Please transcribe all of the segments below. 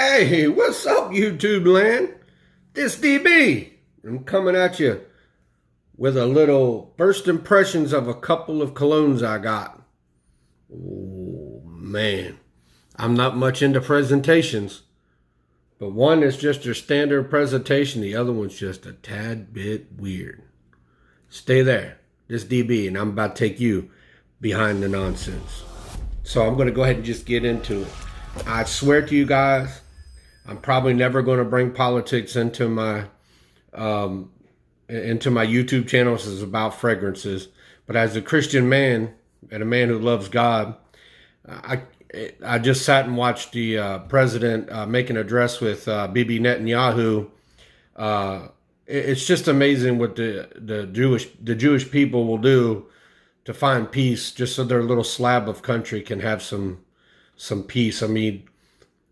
Hey, what's up, YouTube land? This DB. I'm coming at you with a little first impressions of a couple of colognes I got. Oh, man. I'm not much into presentations, but one is just your standard presentation. The other one's just a tad bit weird. Stay there. This DB, and I'm about to take you behind the nonsense. So I'm going to go ahead and just get into it. I swear to you guys, I'm probably never going to bring politics into my YouTube channel. This is about fragrances. But as a Christian man and a man who loves God, I just sat and watched the president make an address with Bibi Netanyahu. It's just amazing what the Jewish people will do to find peace, just so their little slab of country can have some peace. I mean,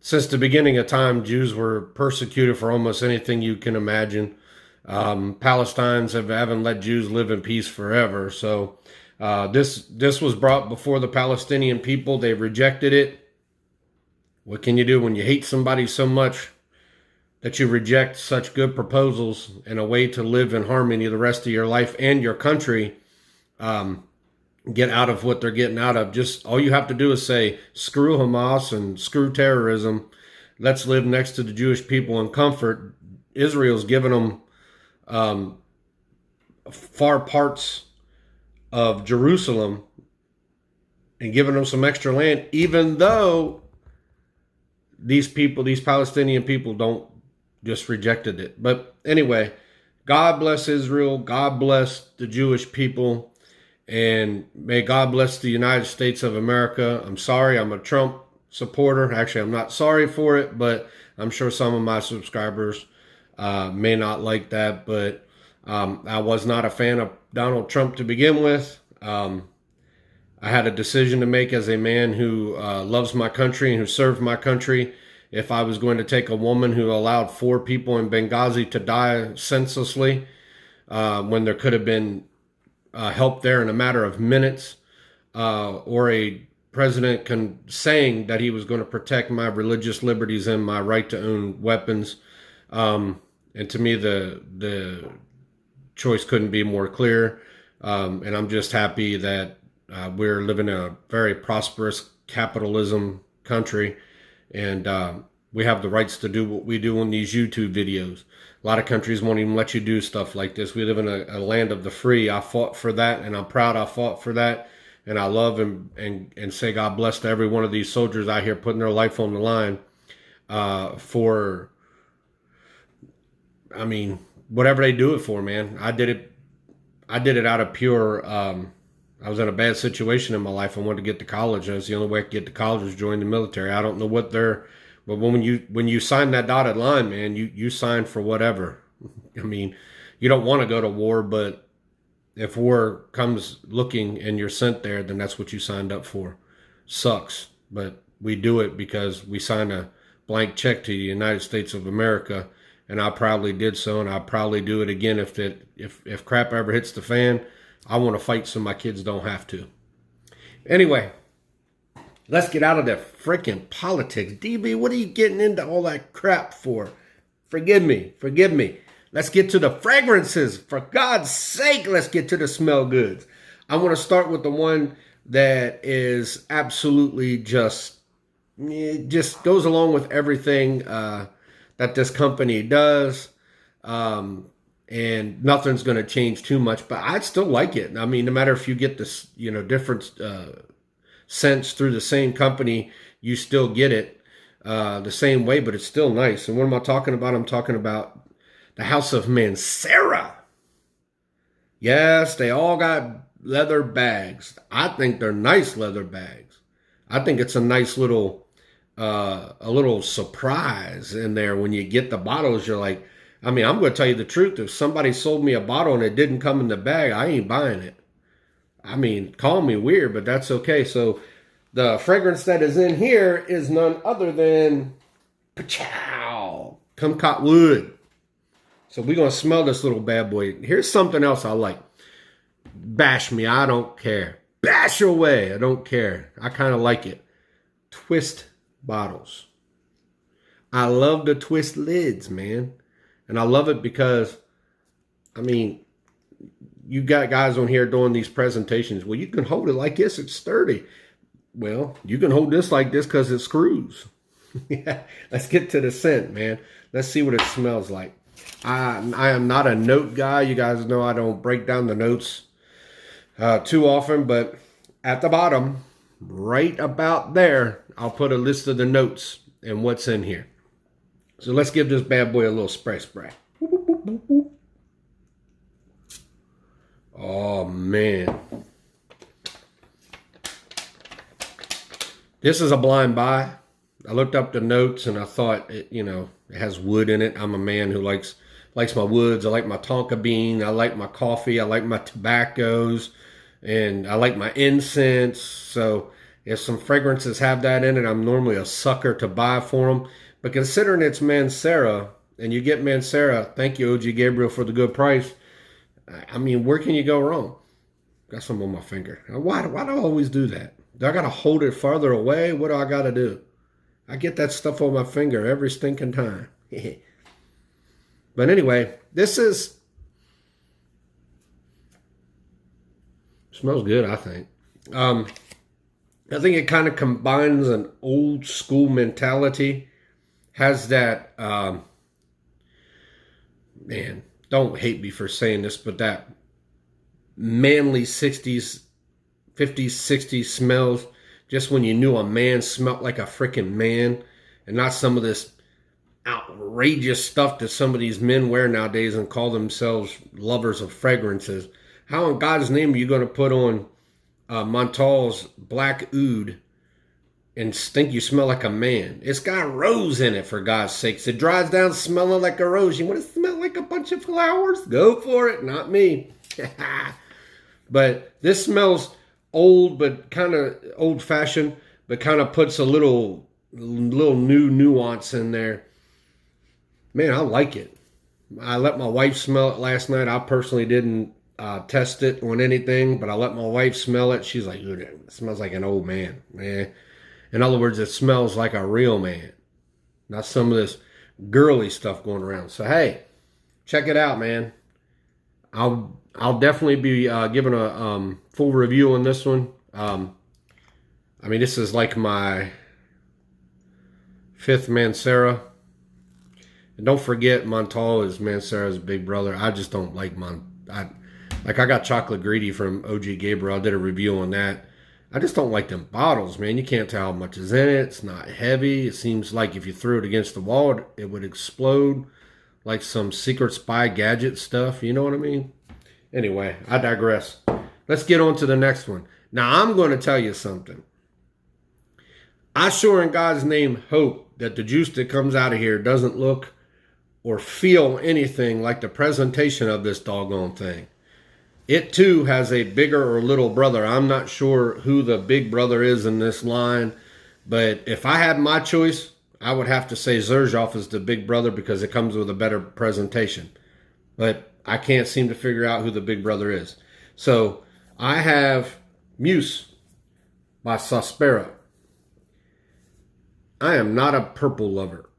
since the beginning of time, Jews were persecuted for almost anything you can imagine. Palestinians haven't let Jews live in peace forever. So this was brought before the Palestinian people. They rejected it. What can you do when you hate somebody so much that you reject such good proposals and a way to live in harmony the rest of your life and your country? Get out of what they're getting out of. Just all you have to do is say, screw Hamas and screw terrorism. Let's live next to the Jewish people in comfort. Israel's given them far parts of Jerusalem and giving them some extra land, even though these Palestinian people don't just rejected it. But anyway, God bless Israel. God bless the Jewish people. And may God bless the United States of America. I'm sorry, I'm a Trump supporter. Actually, I'm not sorry for it, but I'm sure some of my subscribers may not like that. But I was not a fan of Donald Trump to begin with. I had a decision to make as a man who loves my country and who served my country. If I was going to take a woman who allowed 4 people in Benghazi to die senselessly when there could have been help there in a matter of minutes, or a president saying that he was going to protect my religious liberties and my right to own weapons. And to me, the choice couldn't be more clear. And I'm just happy that we're living in a very prosperous capitalism country, and we have the rights to do what we do on these YouTube videos. A lot of countries won't even let you do stuff like this. We live in a land of the free. I fought for that, and I'm proud I fought for that. And I love and say God bless to every one of these soldiers out here putting their life on the line for, I mean, whatever they do it for, man. I did it out of pure, I was in a bad situation in my life. I wanted to get to college, and it's the only way I could get to college was join the military. I don't know what but when you sign that dotted line, man, you sign for whatever. I mean, you don't want to go to war, but if war comes looking and you're sent there, then that's what you signed up for. Sucks, but we do it because we signed a blank check to the United States of America, and I proudly did so, and I'll probably do it again if crap ever hits the fan. I want to fight so my kids don't have to. Anyway, let's get out of that freaking politics. DB, what are you getting into all that crap for? Forgive me. Let's get to the fragrances. For God's sake, let's get to the smell goods. I want to start with the one that is absolutely just goes along with everything that this company does. And nothing's going to change too much, but I'd still like it. I mean, no matter if you get this, different scents through the same company, you still get it the same way, but it's still nice. And what am I talking about? I'm talking about the House of Mancera. Yes, they all got leather bags. I think they're nice leather bags. I think it's a nice little surprise in there when you get the bottles. You're like, I mean, I'm going to tell you the truth. If somebody sold me a bottle and it didn't come in the bag, I ain't buying it. I mean, call me weird, but that's okay. So the fragrance that is in here is none other than KUMKAT wood. So we're going to smell this little bad boy. Here's something else I like. Bash me. I don't care. Bash away. I don't care. I kind of like it. Twist bottles. I love the twist lids, man. And I love it because, I mean, you got guys on here doing these presentations. Well, you can hold it like this. It's sturdy. Well, you can hold this like this because it screws. Yeah, let's get to the scent, man. Let's see what it smells like. I am not a note guy. You guys know I don't break down the notes too often, but at the bottom, right about there, I'll put a list of the notes and what's in here. So let's give this bad boy a little spray. Oh, man. This is a blind buy. I looked up the notes and I thought, it has wood in it. I'm a man who likes my woods. I like my tonka bean. I like my coffee. I like my tobaccos. And I like my incense. So if some fragrances have that in it, I'm normally a sucker to buy for them. But considering it's Mancera, and you get Mancera, thank you, OG Gabriel, for the good price. I mean, where can you go wrong? Got some on my finger. Why do I always do that? Do I got to hold it farther away? What do I got to do? I get that stuff on my finger every stinking time. But anyway, smells good, I think. I think it kind of combines an old school mentality. Has that, man, don't hate me for saying this, but that manly 60s, 50s, 60s smells. Just when you knew a man smelled like a freaking man, and not some of this outrageous stuff that some of these men wear nowadays and call themselves lovers of fragrances. How in God's name are you going to put on Montal's Black Oud and think you smell like a man? It's got rose in it, for God's sakes. It dries down smelling like a rose. You want to smell like a bunch of flowers? Go for it. Not me. But this smells old, but kind of old-fashioned, but kind of puts a little new nuance in there. Man, I like it. I let my wife smell it last night. I personally didn't test it on anything, but I let my wife smell it. She's like, "Dude, it smells like an old man." In other words, it smells like a real man, not some of this girly stuff going around. So hey, check it out, man. I'll definitely be giving a full review on this one. I mean, this is like my 5th Mancera. And don't forget, Montal is Mancera's big brother. I just don't like I got Chocolate Greedy from OG Gabriel. I did a review on that. I just don't like them bottles, man. You can't tell how much is in it. It's not heavy. It seems like if you threw it against the wall, it would explode like some secret spy gadget stuff. You know what I mean? Anyway, I digress. Let's get on to the next one. Now, I'm going to tell you something. I sure in God's name hope that the juice that comes out of here doesn't look or feel anything like the presentation of this doggone thing. It too has a bigger or little brother. I'm not sure who the big brother is in this line, but if I had my choice, I would have to say Xerjoff is the big brother because it comes with a better presentation. But I can't seem to figure out who the big brother is. So I have MUSE by SOSPIRO. I am not a purple lover.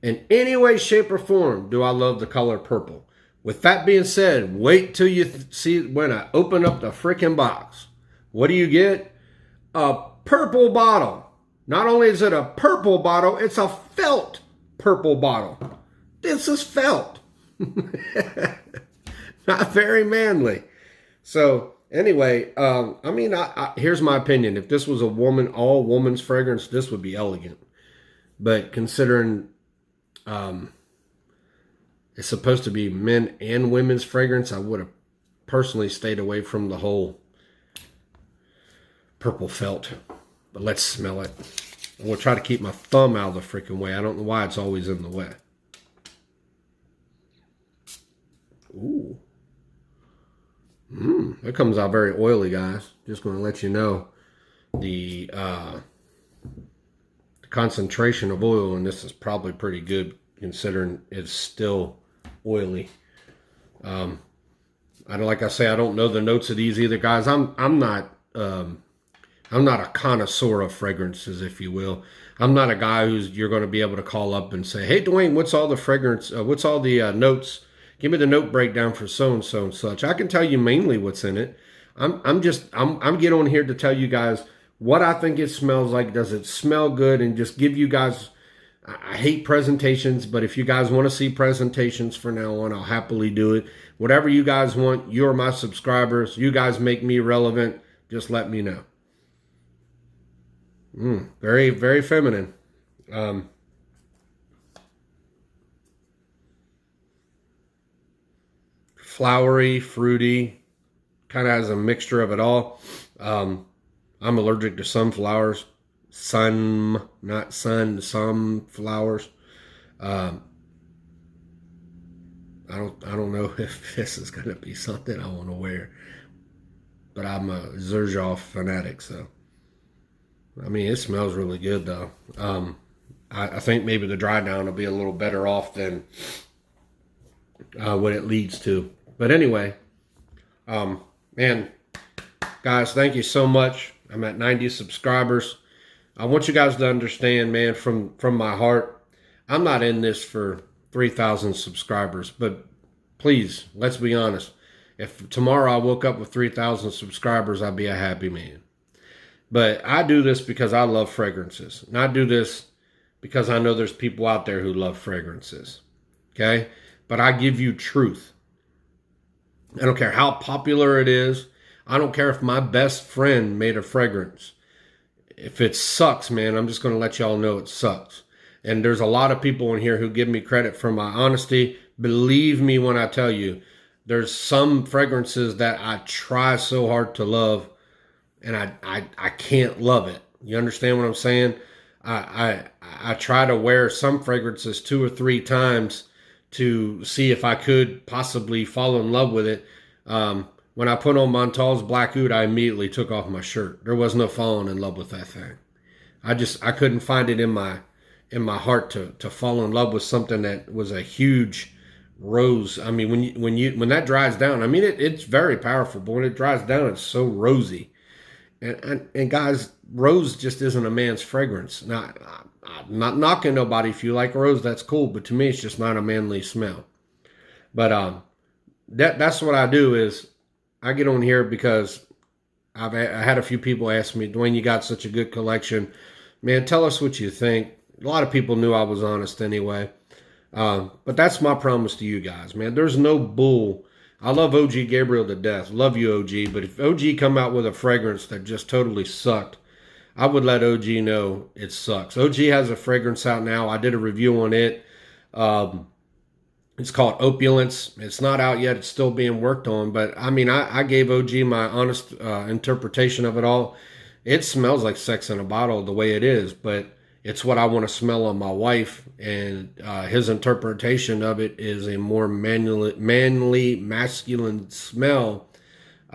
In any way, shape, or form do I love the color purple. With that being said, wait till you see when I open up the freaking box. What do you get? A purple bottle. Not only is it a purple bottle, it's a felt purple bottle. This is felt. Not very manly. So anyway, here's my opinion. If this was a all woman's fragrance, this would be elegant. But considering it's supposed to be men and women's fragrance, I would have personally stayed away from the whole purple felt. But let's smell it. I'm going to try to keep my thumb out of the freaking way. I don't know why it's always in the way. Ooh. That comes out very oily, guys. Just going to let you know the concentration of oil in this is probably pretty good considering it's still oily. Like I say, I don't know the notes of these either, guys. I'm not I'm not a connoisseur of fragrances, if you will. I'm not a guy who's you're going to be able to call up and say, "Hey, Dwayne, what's all the fragrance? What's all the notes? Give me the note breakdown for so and so and such." I can tell you mainly what's in it. I'm getting on here to tell you guys what I think it smells like. Does it smell good? And just give you guys. I hate presentations, but if you guys want to see presentations from now on, I'll happily do it. Whatever you guys want, you're my subscribers. You guys make me relevant. Just let me know. Very, very feminine. Flowery, fruity, kind of has a mixture of it all. I'm allergic to sunflowers. Not sunflowers. I don't know if this is gonna be something I want to wear, but I'm a Xerjoff fanatic, so I mean it smells really good though. I think maybe the dry down will be a little better off than what it leads to. But anyway, man, guys, thank you so much. I'm at 90 subscribers. I want you guys to understand, man, from my heart, I'm not in this for 3,000 subscribers, but please, let's be honest. If tomorrow I woke up with 3,000 subscribers, I'd be a happy man. But I do this because I love fragrances. And I do this because I know there's people out there who love fragrances. Okay? But I give you truth. I don't care how popular it is. I don't care if my best friend made a fragrance. If it sucks, man, I'm just going to let y'all know it sucks. And there's a lot of people in here who give me credit for my honesty. Believe me when I tell you, there's some fragrances that I try so hard to love, and I can't love it. You understand what I'm saying? I try to wear some fragrances 2 or 3 times to see if I could possibly fall in love with it. When I put on Montal's Black Oud, I immediately took off my shirt. There was no falling in love with that thing. I couldn't find it in my heart to fall in love with something that was a huge rose. I mean, when that dries down, I mean it's very powerful, but when it dries down, it's so rosy. And guys, rose just isn't a man's fragrance. Now, I'm not knocking nobody. If you like rose, that's cool. But to me, it's just not a manly smell. But that's what I do is I get on here because I had a few people ask me, Dwayne, you got such a good collection. Man, tell us what you think. A lot of people knew I was honest anyway. But that's my promise to you guys, man. There's no bull. I love OG Gabriel to death. Love you, OG. But if OG come out with a fragrance that just totally sucked, I would let OG know it sucks. OG has a fragrance out now. I did a review on it. It's called Opulence. It's not out yet. It's still being worked on. But, I mean, I gave OG my honest interpretation of it all. It smells like sex in a bottle the way it is. But it's what I want to smell on my wife. And his interpretation of it is a more manly, masculine smell.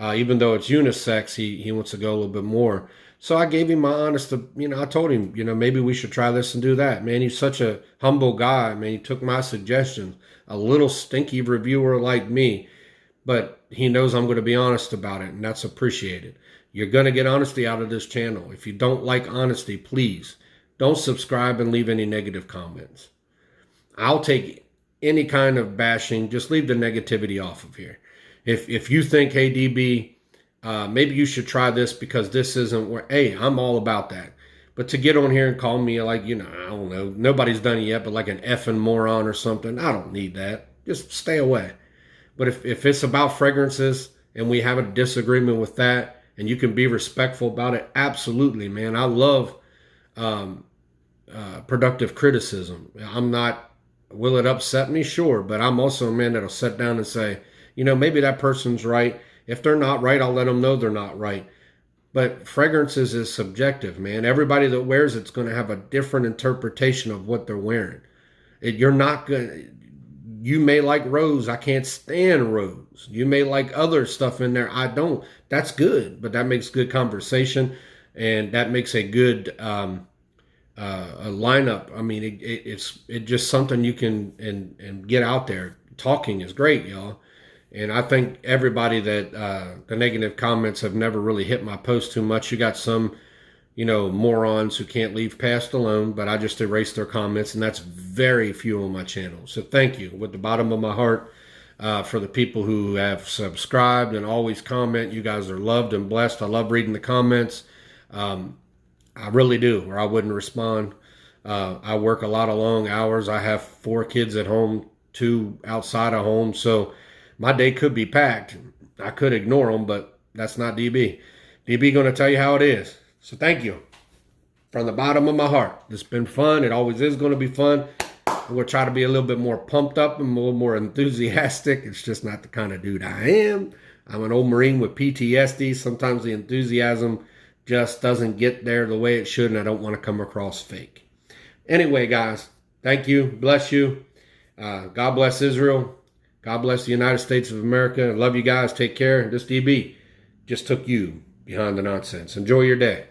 Even though it's unisex, he wants to go a little bit more. So I gave him my honest, I told him, maybe we should try this and do that. Man, he's such a humble guy. Man, he took my suggestions. A little stinky reviewer like me, but he knows I'm going to be honest about it, and that's appreciated. You're going to get honesty out of this channel. If you don't like honesty, please don't subscribe and leave any negative comments. I'll take any kind of bashing. Just leave the negativity off of here. If you think, hey, DB, maybe you should try this because this isn't where, hey, I'm all about that. But to get on here and call me like, I don't know, nobody's done it yet, but like an effing moron or something, I don't need that. Just stay away. But if it's about fragrances and we have a disagreement with that and you can be respectful about it, absolutely, man. I love productive criticism. I'm not, will it upset me? Sure. But I'm also a man that'll sit down and say, maybe that person's right. If they're not right, I'll let them know they're not right. But fragrances is subjective, man. Everybody that wears it's going to have a different interpretation of what they're wearing. You're not going. You may like rose. I can't stand rose. You may like other stuff in there. I don't. That's good, but that makes good conversation, and that makes a good a lineup. I mean, it's just something you can and get out there. Talking is great, y'all. And I think everybody that the negative comments have never really hit my post too much. You got some morons who can't leave past alone, but I just erase their comments, and that's very few on my channel. So thank you with the bottom of my heart for the people who have subscribed and always comment. You guys are loved and blessed. I love reading the comments. I really do, or I wouldn't respond. I work a lot of long hours. I have 4 kids at home, 2 outside of home, so my day could be packed. I could ignore them, but that's not DB. DB going to tell you how it is. So thank you from the bottom of my heart. It's been fun. It always is going to be fun. We'll try to be a little bit more pumped up and a little more enthusiastic. It's just not the kind of dude I am. I'm an old Marine with PTSD. Sometimes the enthusiasm just doesn't get there the way it should, and I don't want to come across fake. Anyway, guys, thank you. Bless you. God bless Israel. God bless the United States of America. I love you guys. Take care. This DB just took you behind the nonsense. Enjoy your day.